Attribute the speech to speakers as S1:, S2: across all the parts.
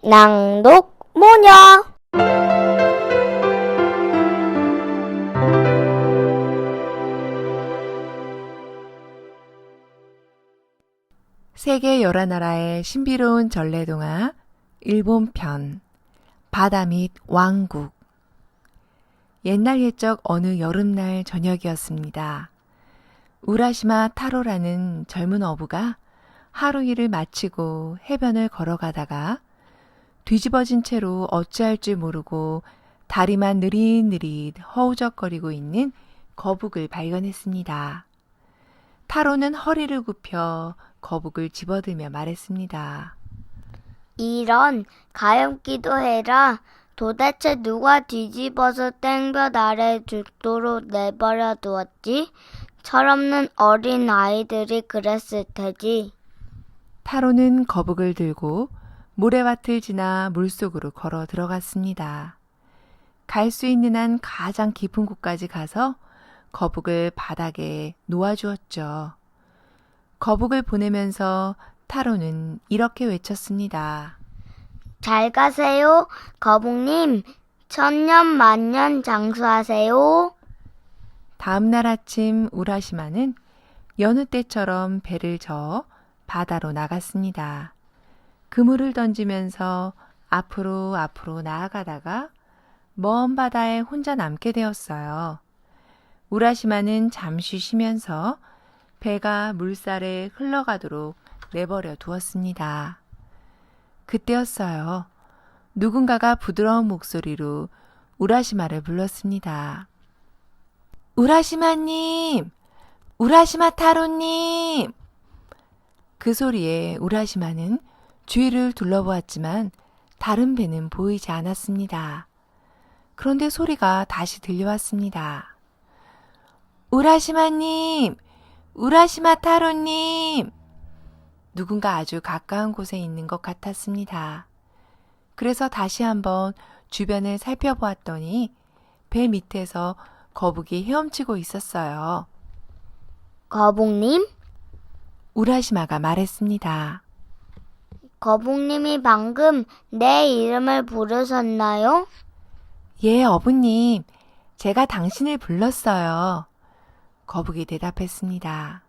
S1: 낭독 모녀
S2: 세계 여러 나라의 신비로운 전래동화 일본 편 바다 및 왕국. 옛날 옛적 어느 여름날 저녁이었습니다. 우라시마 타로라는 젊은 어부가 하루 일을 마치고 해변을 걸어가다가 뒤집어진 채로 어찌할 줄 모르고 다리만 느릿느릿 허우적거리고 있는 거북을 발견했습니다. 타로는 허리를 굽혀 거북을 집어들며 말했습니다.
S1: 이런 가엾기도 해라. 도대체 누가 뒤집어서 땡볕 아래 죽도록 내버려 두었지? 철없는 어린 아이들이 그랬을 테지.
S2: 타로는 거북을 들고 모래밭을 지나 물속으로 걸어 들어갔습니다. 갈 수 있는 한 가장 깊은 곳까지 가서 거북을 바닥에 놓아주었죠. 거북을 보내면서 타로는 이렇게 외쳤습니다.
S1: 잘 가세요, 거북님. 천년 만년 장수하세요.
S2: 다음 날 아침 우라시마는 여느 때처럼 배를 저어 바다로 나갔습니다. 그물을 던지면서 앞으로 나아가다가 먼 바다에 혼자 남게 되었어요. 우라시마는 잠시 쉬면서 배가 물살에 흘러가도록 내버려 두었습니다. 그때였어요. 누군가가 부드러운 목소리로 우라시마를 불렀습니다. 우라시마님! 우라시마 타로님! 그 소리에 우라시마는 주위를 둘러보았지만 다른 배는 보이지 않았습니다. 그런데 소리가 다시 들려왔습니다. 우라시마님! 우라시마 타로님! 누군가 아주 가까운 곳에 있는 것 같았습니다. 그래서 다시 한번 주변을 살펴보았더니 배 밑에서 거북이 헤엄치고 있었어요.
S1: 거북님?
S2: 우라시마가 말했습니다.
S1: 거북님이 방금 내 이름을 부르셨나요?
S2: 예, 어부님. 제가 당신을 불렀어요. 거북이 대답했습니다.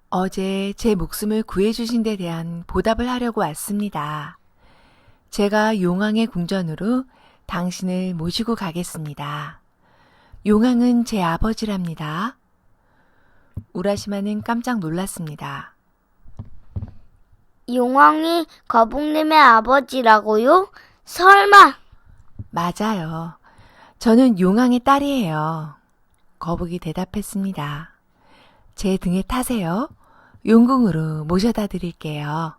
S2: 어제 제 목숨을 구해주신 데 대한 보답을 하려고 왔습니다. 제가 용왕의 궁전으로 당신을 모시고 가겠습니다. 용왕은 제 아버지랍니다. 우라시마는 깜짝 놀랐습니다.
S1: 용왕이 거북님의 아버지라고요? 설마!
S2: 맞아요. 저는 용왕의 딸이에요. 거북이 대답했습니다. 제 등에 타세요. 용궁으로 모셔다 드릴게요.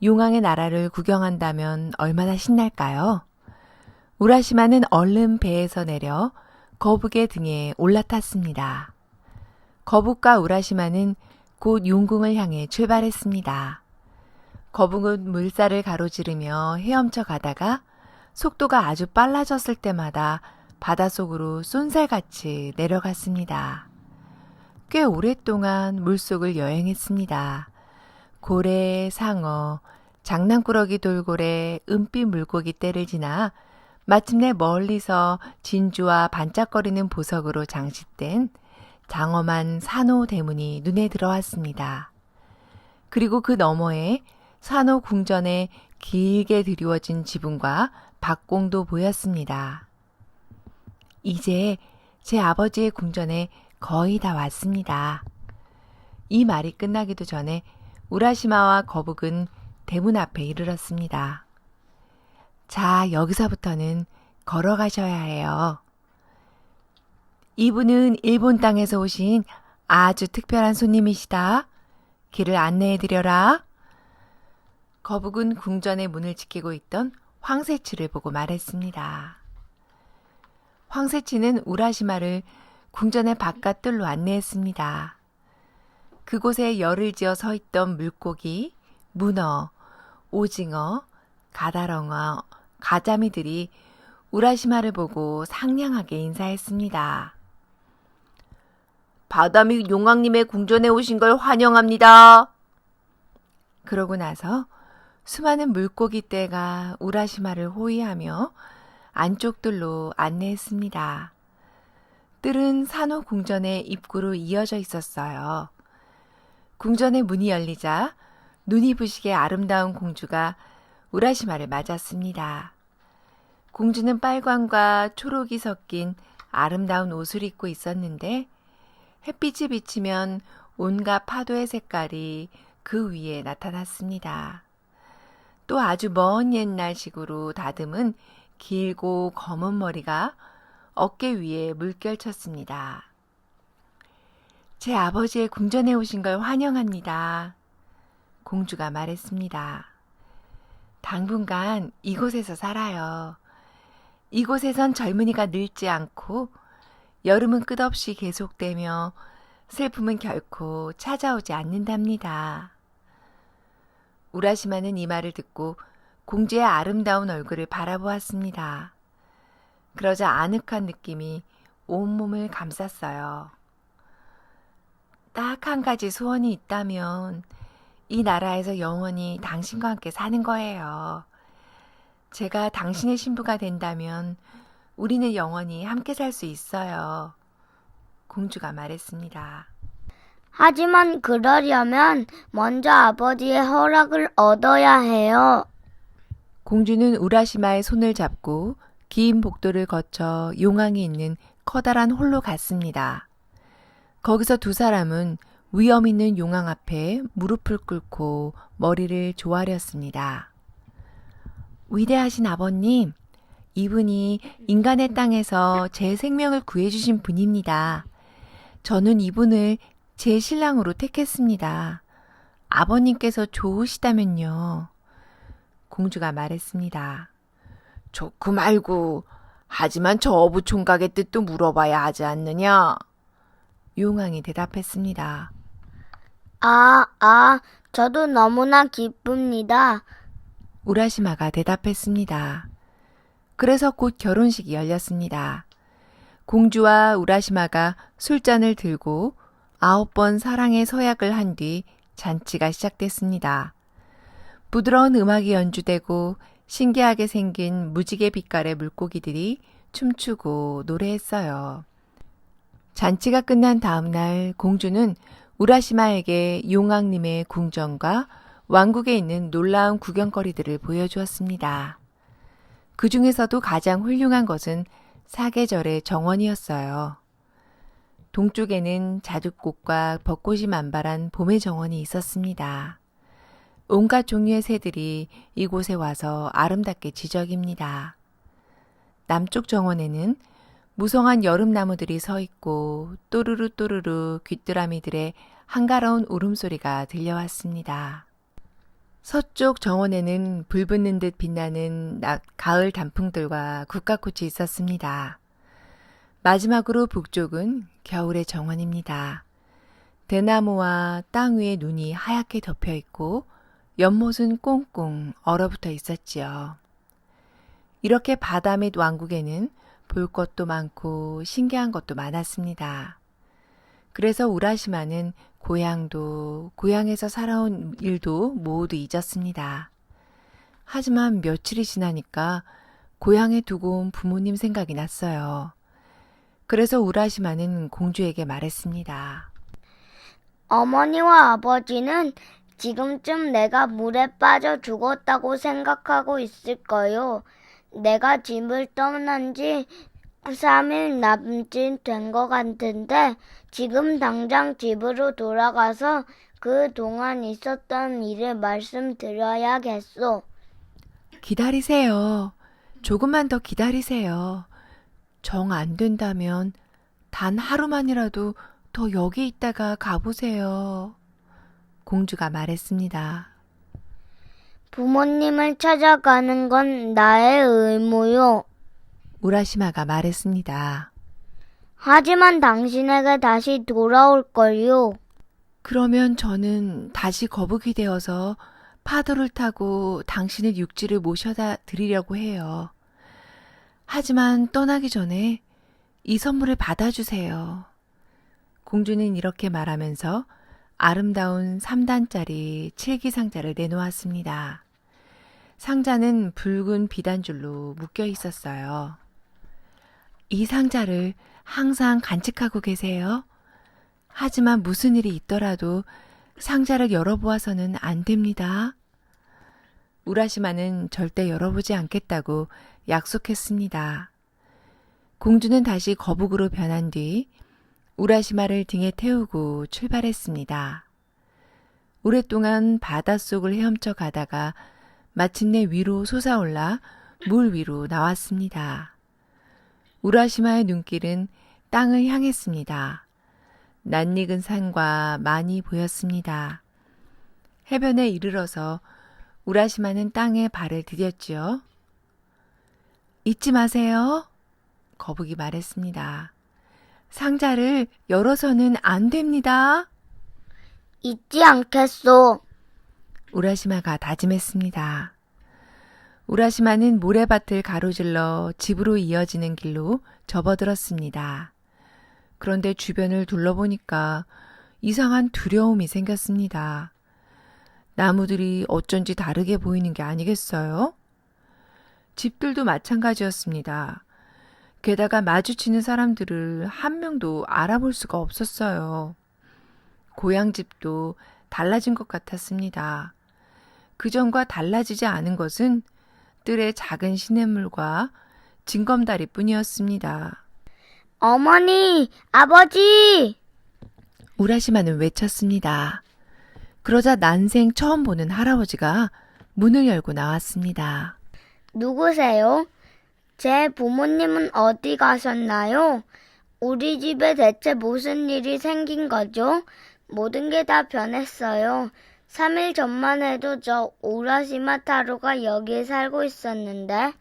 S2: 용왕의 나라를 구경한다면 얼마나 신날까요? 우라시마는 얼른 배에서 내려 거북의 등에 올라탔습니다. 거북과 우라시마는 곧 용궁을 향해 출발했습니다. 거북은 물살을 가로지르며 헤엄쳐 가다가 속도가 아주 빨라졌을 때마다 바닷속으로 쏜살같이 내려갔습니다. 꽤 오랫동안 물속을 여행했습니다. 고래, 상어, 장난꾸러기 돌고래, 은빛 물고기 떼를 지나 마침내 멀리서 진주와 반짝거리는 보석으로 장식된 장엄한 산호 대문이 눈에 들어왔습니다. 그리고 그 너머에 산호 궁전에 길게 드리워진 지붕과 박공도 보였습니다. 이제 제 아버지의 궁전에 거의 다 왔습니다. 이 말이 끝나기도 전에 우라시마와 거북은 대문 앞에 이르렀습니다. 자, 여기서부터는 걸어가셔야 해요. 이분은 일본 땅에서 오신 아주 특별한 손님이시다. 길을 안내해드려라. 거북은 궁전의 문을 지키고 있던 황새치를 보고 말했습니다. 황새치는 우라시마를 궁전의 바깥뜰로 안내했습니다. 그곳에 열을 지어 서 있던 물고기, 문어, 오징어, 가다렁어, 가자미들이 우라시마를 보고 상냥하게 인사했습니다. 바다 및 용왕님의 궁전에 오신 걸 환영합니다. 그러고 나서 수많은 물고기 떼가 우라시마를 호위하며 안쪽들로 안내했습니다. 뜰은 산호 궁전의 입구로 이어져 있었어요. 궁전의 문이 열리자 눈이 부시게 아름다운 공주가 우라시마를 맞았습니다. 공주는 빨강과 초록이 섞인 아름다운 옷을 입고 있었는데 햇빛이 비치면 온갖 파도의 색깔이 그 위에 나타났습니다. 또 아주 먼 옛날식으로 다듬은 길고 검은 머리가 어깨 위에 물결쳤습니다. 제 아버지의 궁전에 오신 걸 환영합니다. 공주가 말했습니다. 당분간 이곳에서 살아요. 이곳에선 젊은이가 늙지 않고 여름은 끝없이 계속되며 슬픔은 결코 찾아오지 않는답니다. 우라시마는 이 말을 듣고 공주의 아름다운 얼굴을 바라보았습니다. 그러자 아늑한 느낌이 온몸을 감쌌어요. 딱 한 가지 소원이 있다면 이 나라에서 영원히 당신과 함께 사는 거예요. 제가 당신의 신부가 된다면 우리는 영원히 함께 살 수 있어요. 공주가 말했습니다.
S1: 하지만 그러려면 먼저 아버지의 허락을 얻어야 해요.
S2: 공주는 우라시마의 손을 잡고 긴 복도를 거쳐 용왕이 있는 커다란 홀로 갔습니다. 거기서 두 사람은 위험 있는 용왕 앞에 무릎을 꿇고 머리를 조아렸습니다. 위대하신 아버님, 이분이 인간의 땅에서 제 생명을 구해주신 분입니다. 저는 이분을 제 신랑으로 택했습니다. 아버님께서 좋으시다면요. 공주가 말했습니다. 좋고 말고, 하지만 저 어부총각의 뜻도 물어봐야 하지 않느냐? 용왕이 대답했습니다.
S1: 저도 너무나 기쁩니다.
S2: 우라시마가 대답했습니다. 그래서 곧 결혼식이 열렸습니다. 공주와 우라시마가 술잔을 들고 9번 사랑의 서약을 한 뒤 잔치가 시작됐습니다. 부드러운 음악이 연주되고 신기하게 생긴 무지개 빛깔의 물고기들이 춤추고 노래했어요. 잔치가 끝난 다음 날 공주는 우라시마에게 용왕님의 궁전과 왕국에 있는 놀라운 구경거리들을 보여주었습니다. 그 중에서도 가장 훌륭한 것은 사계절의 정원이었어요. 동쪽에는 자두꽃과 벚꽃이 만발한 봄의 정원이 있었습니다. 온갖 종류의 새들이 이곳에 와서 아름답게 지저깁니다. 남쪽 정원에는 무성한 여름나무들이 서 있고 또르르 또르르 귀뚜라미들의 한가로운 울음소리가 들려왔습니다. 서쪽 정원에는 불붙는 듯 빛나는 가을 단풍들과 국화꽃이 있었습니다. 마지막으로 북쪽은 겨울의 정원입니다. 대나무와 땅 위에 눈이 하얗게 덮여 있고 연못은 꽁꽁 얼어붙어 있었지요. 이렇게 바다 및 왕국에는 볼 것도 많고 신기한 것도 많았습니다. 그래서 우라시마는 고향도 고향에서 살아온 일도 모두 잊었습니다. 하지만 며칠이 지나니까 고향에 두고 온 부모님 생각이 났어요. 그래서 우라시마는 공주에게 말했습니다.
S1: 어머니와 아버지는 지금쯤 내가 물에 빠져 죽었다고 생각하고 있을까요? 내가 집을 떠난 지 3일 남짓 된 것 같은데 지금 당장 집으로 돌아가서 그동안 있었던 일을 말씀드려야겠소.
S2: 기다리세요. 조금만 더 기다리세요. 정 안 된다면 단 하루만이라도 더 여기 있다가 가보세요. 공주가 말했습니다.
S1: 부모님을 찾아가는 건 나의 의무요.
S2: 우라시마가 말했습니다.
S1: 하지만 당신에게 다시 돌아올걸요.
S2: 그러면 저는 다시 거북이 되어서 파도를 타고 당신의 육지를 모셔다 드리려고 해요. 하지만 떠나기 전에 이 선물을 받아주세요. 공주는 이렇게 말하면서 아름다운 3단짜리 칠기상자를 내놓았습니다. 상자는 붉은 비단줄로 묶여 있었어요. 이 상자를 항상 간직하고 계세요. 하지만 무슨 일이 있더라도 상자를 열어보아서는 안 됩니다. 우라시마는 절대 열어보지 않겠다고 약속했습니다. 공주는 다시 거북으로 변한 뒤 우라시마를 등에 태우고 출발했습니다. 오랫동안 바닷속을 헤엄쳐 가다가 마침내 위로 솟아올라 물 위로 나왔습니다. 우라시마의 눈길은 땅을 향했습니다. 낯익은 산과 많이 보였습니다. 해변에 이르러서 우라시마는 땅에 발을 디뎠지요. 잊지 마세요. 거북이 말했습니다. 상자를 열어서는 안 됩니다.
S1: 잊지 않겠소.
S2: 우라시마가 다짐했습니다. 우라시마는 모래밭을 가로질러 집으로 이어지는 길로 접어들었습니다. 그런데 주변을 둘러보니까 이상한 두려움이 생겼습니다. 나무들이 어쩐지 다르게 보이는 게 아니겠어요? 집들도 마찬가지였습니다. 게다가 마주치는 사람들을 한 명도 알아볼 수가 없었어요. 고향집도 달라진 것 같았습니다. 그전과 달라지지 않은 것은 뜰의 작은 시냇물과 징검다리 뿐이었습니다.
S1: 어머니, 아버지!
S2: 우라시마는 외쳤습니다. 그러자 난생 처음 보는 할아버지가 문을 열고 나왔습니다.
S1: 누구세요? 제 부모님은 어디 가셨나요? 우리 집에 대체 무슨 일이 생긴 거죠? 모든 게 다 변했어요. 3일 전만 해도 저 우라시마 타로가 여기에 살고 있었는데.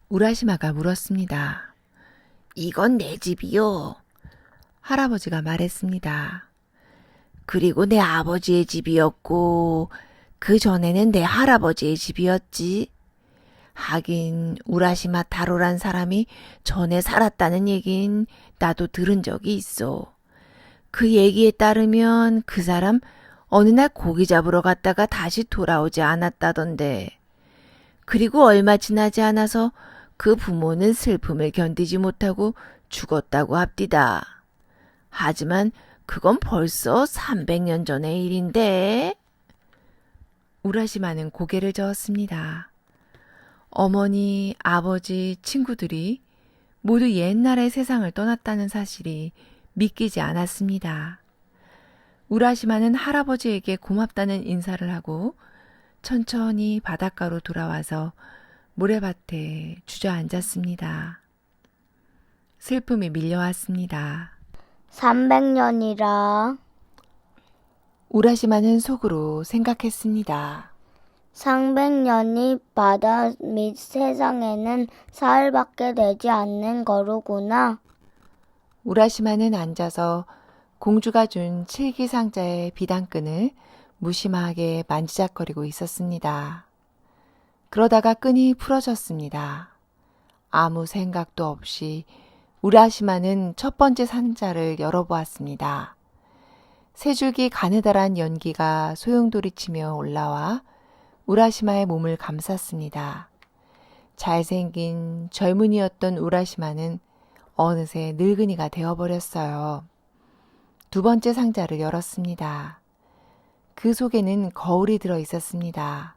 S2: 우라시마가 물었습니다. 이건 내 집이요. 할아버지가 말했습니다. 그리고 내 아버지의 집이었고 그 전에는 내 할아버지의 집이었지. 하긴 우라시마 타로란 사람이 전에 살았다는 얘긴 나도 들은 적이 있어. 그 얘기에 따르면 그 사람 어느 날 고기 잡으러 갔다가 다시 돌아오지 않았다던데. 그리고 얼마 지나지 않아서 그 부모는 슬픔을 견디지 못하고 죽었다고 합디다. 하지만 그건 벌써 300년 전의 일인데. 우라시마는 고개를 저었습니다. 어머니, 아버지, 친구들이 모두 옛날의 세상을 떠났다는 사실이 믿기지 않았습니다. 우라시마는 할아버지에게 고맙다는 인사를 하고 천천히 바닷가로 돌아와서 모래밭에 주저앉았습니다. 슬픔이 밀려왔습니다.
S1: 300년이라.
S2: 우라시마는 속으로 생각했습니다.
S1: 300년이 바다 밑 세상에는 사흘밖에 되지 않는 거로구나.
S2: 우라시마는 앉아서 공주가 준 칠기상자의 비단끈을 무심하게 만지작거리고 있었습니다. 그러다가 끈이 풀어졌습니다. 아무 생각도 없이 우라시마는 첫 번째 상자를 열어보았습니다. 세 줄기 가느다란 연기가 소용돌이치며 올라와 우라시마의 몸을 감쌌습니다. 잘생긴 젊은이였던 우라시마는 어느새 늙은이가 되어버렸어요. 두 번째 상자를 열었습니다. 그 속에는 거울이 들어 있었습니다.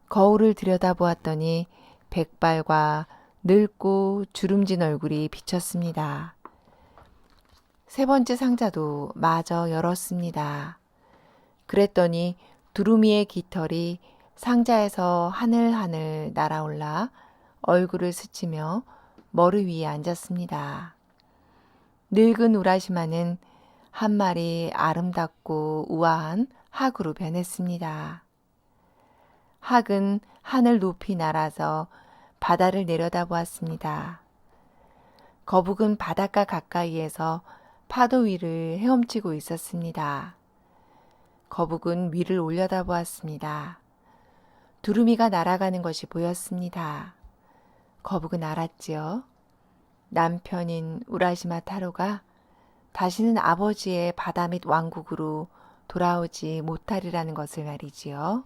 S2: 거울을 들여다보았더니 백발과 늙고 주름진 얼굴이 비쳤습니다. 세 번째 상자도 마저 열었습니다. 그랬더니 두루미의 깃털이 상자에서 하늘하늘 날아올라 얼굴을 스치며 머리 위에 앉았습니다. 늙은 우라시마는 한 마리 아름답고 우아한 학으로 변했습니다. 학은 하늘 높이 날아서 바다를 내려다보았습니다. 거북은 바닷가 가까이에서 파도 위를 헤엄치고 있었습니다. 거북은 위를 올려다보았습니다. 두루미가 날아가는 것이 보였습니다. 거북은 알았지요. 남편인 우라시마 타로가 다시는 아버지의 바다 밑 왕국으로 돌아오지 못하리라는 것을 말이지요.